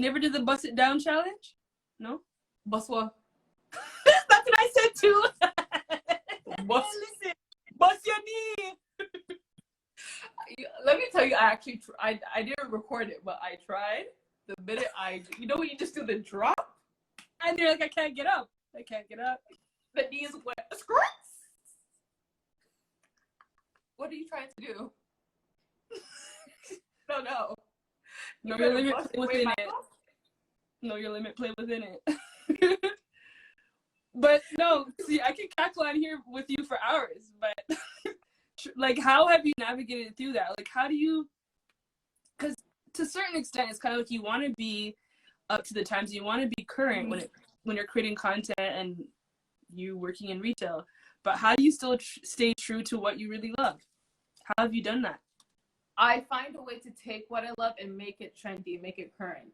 never did the bust it down challenge? No? Bust what? That's what I said too. Listen, bust your knee. Let me tell you, I didn't record it, but I tried. The minute you know when you just do the drop? And you're like, I can't get up. The knees went, squirts. What are you trying to do? No. Know your limit, play within it. Know your limit, play within it. But no, see, I can cackle on here with you for hours, but like, how have you navigated through that? Like, how do you, because to a certain extent, it's kind of like you want to be up to the times, you want to be current when you're creating content and you working in retail, but how do you still stay true to what you really love? How have you done that? I find a way to take what I love and make it trendy, make it current.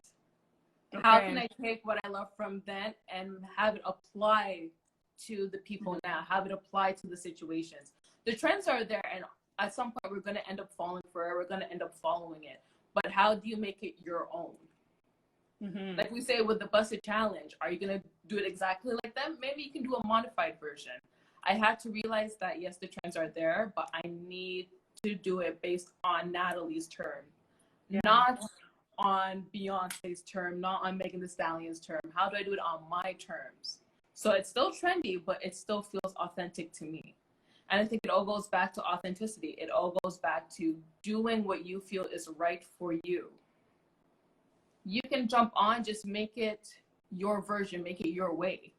Okay. How can I take what I love from then and have it apply to the people now, have it apply to the situations? The trends are there, and at some point we're going to end up falling for it, we're going to end up following it. But how do you make it your own? Like we say with the Busted Challenge, are you going to do it exactly like them? Maybe you can do a modified version. I had to realize that, yes, the trends are there, but I need to do it based on Natalie's term, not on Beyonce's term, not on Megan Thee Stallion's term. How do I do it on my terms? So it's still trendy, but it still feels authentic to me. And I think it all goes back to authenticity. It all goes back to doing what you feel is right for you. You can jump on, just make it your version, make it your way.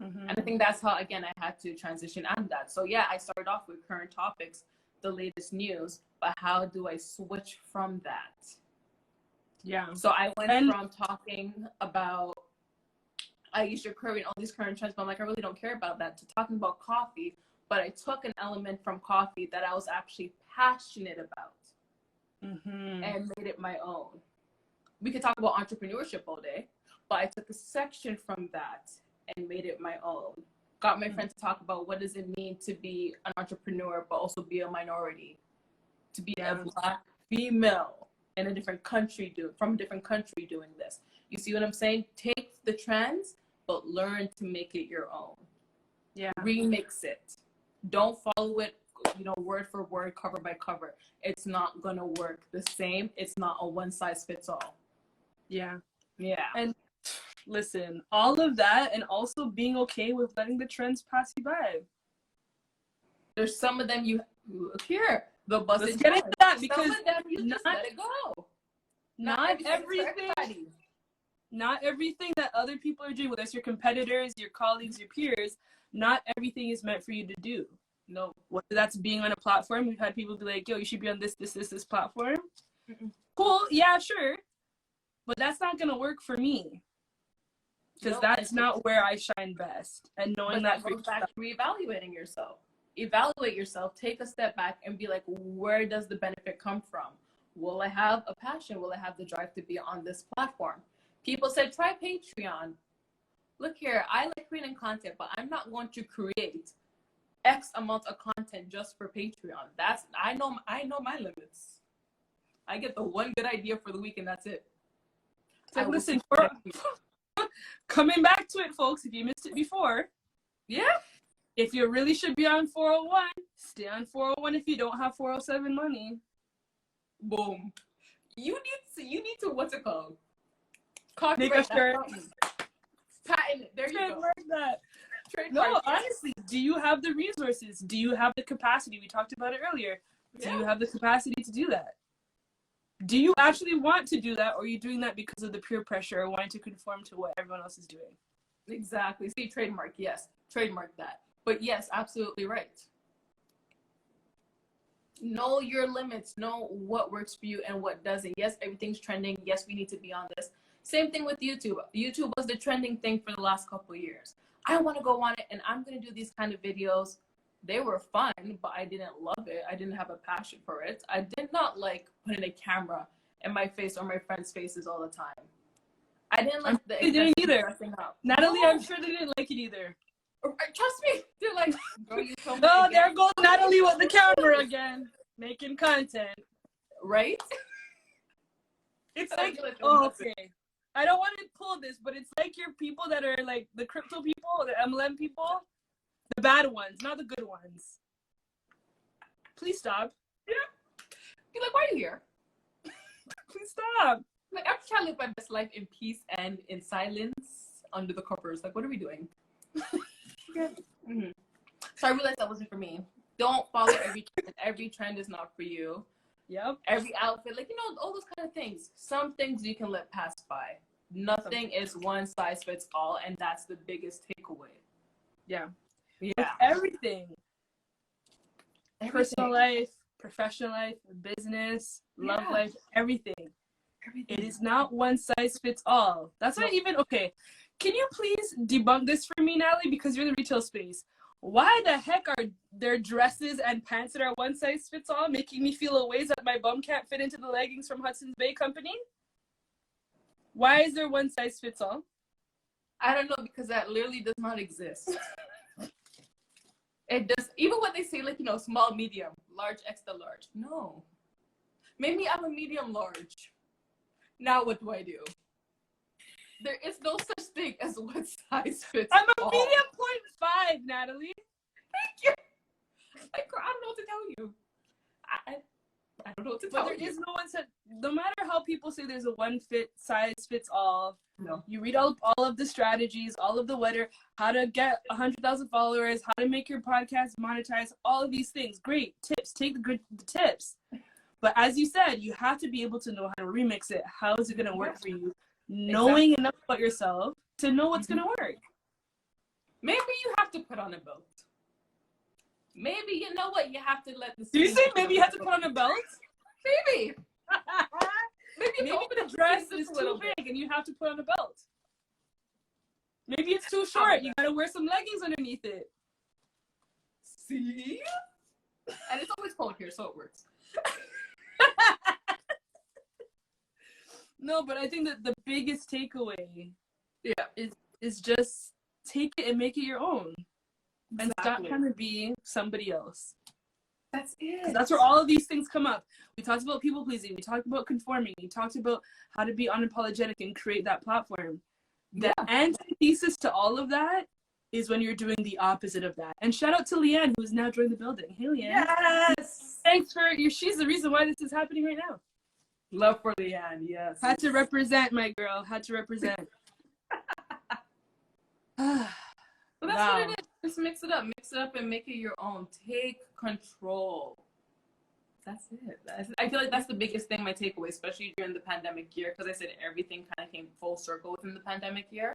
And I think that's how, again, I had to transition out of that. So yeah, I started off with current topics, the latest news, but how do I switch from that? Yeah. So I went from talking about Aisha Curry and all these current trends, but I'm like, I really don't care about that, to talking about coffee, but I took an element from coffee that I was actually passionate about and made it my own. We could talk about entrepreneurship all day, but I took a section from that and made it my own. Got my friends to talk about what does it mean to be an entrepreneur, but also be a minority, to be a Black female in a different country, from a different country doing this. You see what I'm saying? Take the trends, but learn to make it your own. Yeah. Remix it. Don't follow it, word for word, cover by cover. It's not gonna work the same. It's not a one size fits all. Yeah. Yeah. And listen, all of that, and also being okay with letting the trends pass you by. There's some of them you look here. The bus. Let's get into that, because some of them you just let it go. Not everything that other people are doing, whether it's your competitors, your colleagues, your peers, not everything is meant for you to do. No. Whether that's being on a platform, we've had people be like, yo, you should be on this platform. Cool, yeah, sure. But that's not gonna work for me. Because that's not where I shine best. And knowing that goes back to reevaluating yourself. Evaluate yourself, take a step back and be like, where does the benefit come from? Will I have a passion? Will I have the drive to be on this platform? People said, try Patreon. Look here, I like creating content, but I'm not going to create X amount of content just for Patreon. I know my limits. I get the one good idea for the week and that's it. So listen, coming back to it, folks, if you missed it before. Yeah. If you really should be on 401, stay on 401 if you don't have 407 money. Boom. You need to what's it called? Make a shirt. Patent. There you go. That. No, honestly, do you have the resources? Do you have the capacity? We talked about it earlier. Do you have the capacity to do that? Do you actually want to do that, or are you doing that because of the peer pressure or wanting to conform to what everyone else is doing? Exactly. See, trademark, yes. Trademark that. But yes, absolutely right. Know your limits. Know what works for you and what doesn't. Yes, everything's trending. Yes, we need to be on this. Same thing with YouTube. YouTube was the trending thing for the last couple of years. I want to go on it and I'm going to do these kind of videos. They were fun, but I didn't love it. I didn't have a passion for it. I did not like putting a camera in my face or my friends' faces all the time. I didn't like they didn't either. Up. Natalie, no. I'm sure they didn't like it either. Trust me. They're like, girl, you told me. Oh, there goes Natalie with the camera again, making content. Right? It's like, oh, okay. I don't want to pull this, but it's like your people that are like the crypto people, the MLM people, the bad ones, not the good ones. Please stop. Yeah. You're like, why are you here? Please stop. Like, I'm trying to live my best life in peace and in silence under the covers. Like, what are we doing? Yeah. Mm-hmm. So I realized that wasn't for me. Don't follow every trend. Every trend is not for you. Yep. Every outfit, like, all those kind of things. Some things you can let pass by. Nothing is one size fits all, and that's the biggest takeaway. Yeah. Yeah. With everything. Personal life, professional life, business, love life, everything. It is not one size fits all. That's why okay, can you please debunk this for me, Natalie? Because you're in the retail space. Why the heck are there dresses and pants that are one size fits all, making me feel a ways that my bum can't fit into the leggings from Hudson's Bay Company? Why is there one size fits all? I don't know, because that literally does not exist. It does. Even when they say, like, small, medium, large, extra large. No. Maybe I'm a medium large. Now what do I do? There is no such thing as one size fits all. I'm a medium 0.5, Natalie. Thank you. Like, I don't know what to tell you. I don't know what to tell you. But there is no one said. No matter how people say there's a one size fits all. No. You read all of the strategies, all of the weather, how to get 100,000 followers, how to make your podcast monetize, all of these things. Great tips. Take the tips. But as you said, you have to be able to know how to remix it. How is it going to work for you? Knowing enough about yourself to know what's going to work. Maybe you have to put on a belt. Maybe, you know what, you have to let the... Do you say maybe you have to put on a belt? Maybe. Maybe the dress is too big and you have to put on a belt. Maybe it's too short. You gotta wear some leggings underneath it. See? And it's always cold here, so it works. No, but I think that the biggest takeaway Yeah. is just take it and make it your own. And stop trying to be somebody else. That's it. That's where all of these things come up. We talked about people pleasing. We talked about conforming. We talked about how to be unapologetic and create that platform. The antithesis to all of that is when you're doing the opposite of that. And shout out to Leanne, who is now joined the building. Hey, Leanne. Yes. Thanks for she's the reason why this is happening right now. Love for Leanne, yes. Had to represent, my girl. Had to represent. But that's what it is. Just mix it up and make it your own. Take control. That's it. I feel like that's the biggest thing, my takeaway, especially during the pandemic year, because I said everything kind of came full circle within the pandemic year,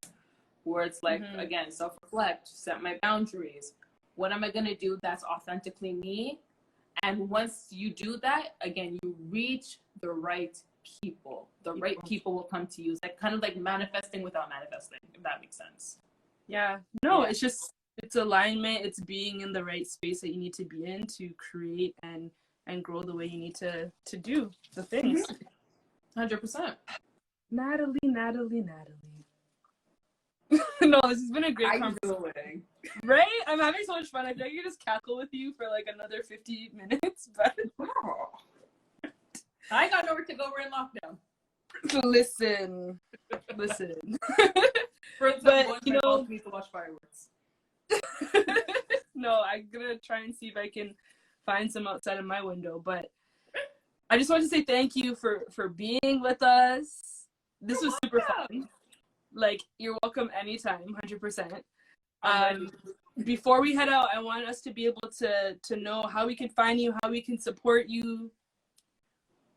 where it's like, again, self-reflect, set my boundaries. What am I going to do that's authentically me? And once you do that, again, you reach the right people. The right people will come to you. It's like kind of like manifesting without manifesting, if that makes sense. Yeah. No, it's just, it's alignment. It's being in the right space that you need to be in to create and grow the way you need to do the things. 100%. Natalie. No, this has been a great conversation. Right? I'm having so much fun. I feel like I could just cackle with you for like another 50 minutes, but I got nowhere to go. We're in lockdown. Listen. But you know, need to watch fireworks. No, I'm gonna try and see if I can find some outside of my window. But I just want to say thank you for being with us. This was super fun. Like, you're welcome anytime, 100%. Before we head out, I want us to be able to know how we can find you, how we can support you.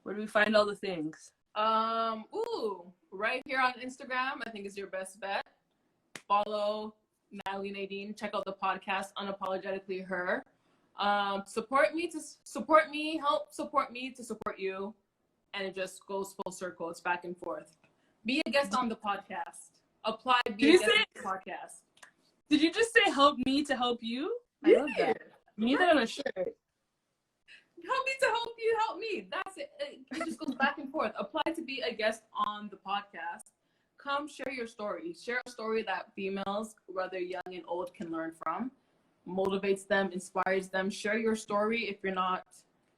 Where do we find all the things? Right here on Instagram, I think is your best bet. Follow Natalie Nadeen. Check out the podcast, Unapologetically Her. Support me to support me, help support me to support you. And it just goes full circle. It's back and forth. Be a guest on the podcast. Apply, be a guest on the podcast. Did you just say help me to help you? I love that. You need that on a shirt. Help me to help you, help me. That's it. It just goes back and forth. Apply to be a guest on the podcast. Come share your story. Share a story that females, whether young and old, can learn from. Motivates them, inspires them. Share your story if you're not,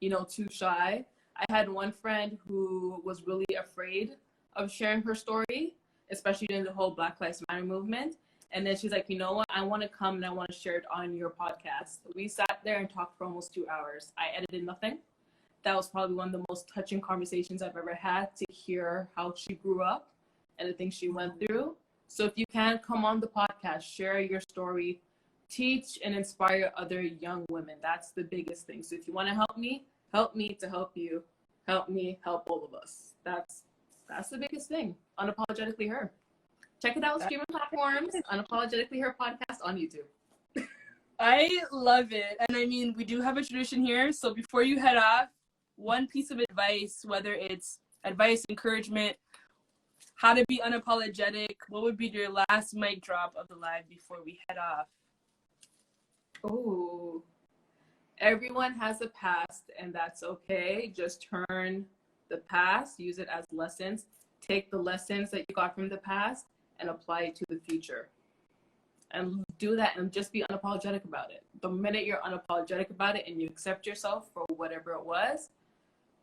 too shy. I had one friend who was really afraid of sharing her story, especially during the whole Black Lives Matter movement. And then she's like, you know what? I want to come and I want to share it on your podcast. We sat there and talked for almost 2 hours. I edited nothing. That was probably one of the most touching conversations I've ever had, to hear how she grew up and the things she went through. So if you can, come on the podcast, share your story, teach and inspire other young women. That's the biggest thing. So if you want to help me to help you. Help me, help all of us. That's the biggest thing. Unapologetically Her. Check it out, streaming platforms, Unapologetically Her podcast on YouTube. I love it. And I mean, we do have a tradition here. So before you head off, one piece of advice, whether it's advice, encouragement, how to be unapologetic, what would be your last mic drop of the live before we head off? Oh, everyone has a past, and that's okay. Just turn the past, use it as lessons. Take the lessons that you got from the past and apply it to the future. And do that and just be unapologetic about it. The minute you're unapologetic about it and you accept yourself for whatever it was,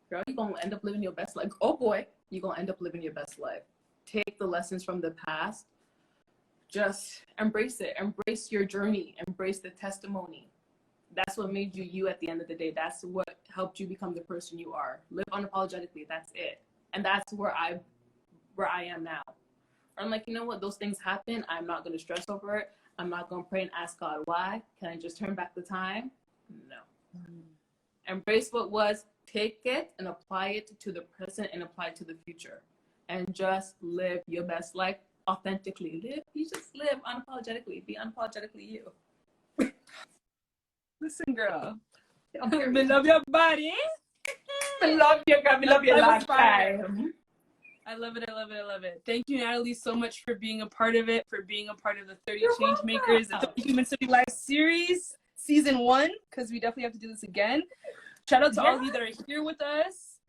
girl, you're going to end up living your best life. Oh boy, you're going to end up living your best life. Take the lessons from the past. Just embrace it. Embrace your journey. Embrace the testimony. That's what made you you at the end of the day. That's what helped you become the person you are. Live unapologetically. That's it. And that's where I am now. I'm like, you know what? Those things happen. I'm not going to stress over it. I'm not going to pray and ask God why. Can I just turn back the time? No. Embrace what was. Take it and apply it to the present and apply it to the future. And just live your best life authentically. You just live unapologetically. Be unapologetically you. Listen, girl. We love your body. I love you, girl. We love your lifetime. I love it. I love it. I love it. Thank you, Natalie, so much for being a part of it, for being a part of the 30 You're Changemakers, the welcome. 30 Human Study Live series, season 1, because we definitely have to do this again. Shout out to all of you that are here with us.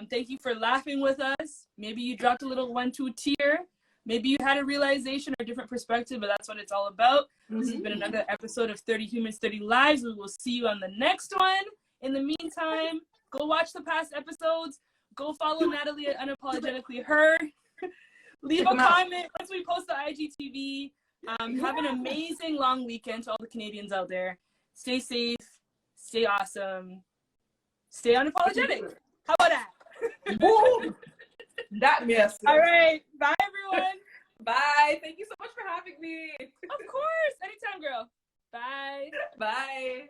Thank you for laughing with us. Maybe you dropped a little 1-2 tear. Maybe you had a realization or a different perspective, but that's what it's all about. This has been another episode of 30 Humans, 30 Lives. We will see you on the next one. In the meantime, go watch the past episodes. Go follow Natalie at Unapologetically Her. Leave a comment once we post the IGTV. Have an amazing long weekend to all the Canadians out there. Stay safe. Stay awesome. Stay unapologetic. How about that? Boom! That mess. All right. Bye, everyone. Bye. Thank you so much for having me. Of course. Anytime, girl. Bye. Bye.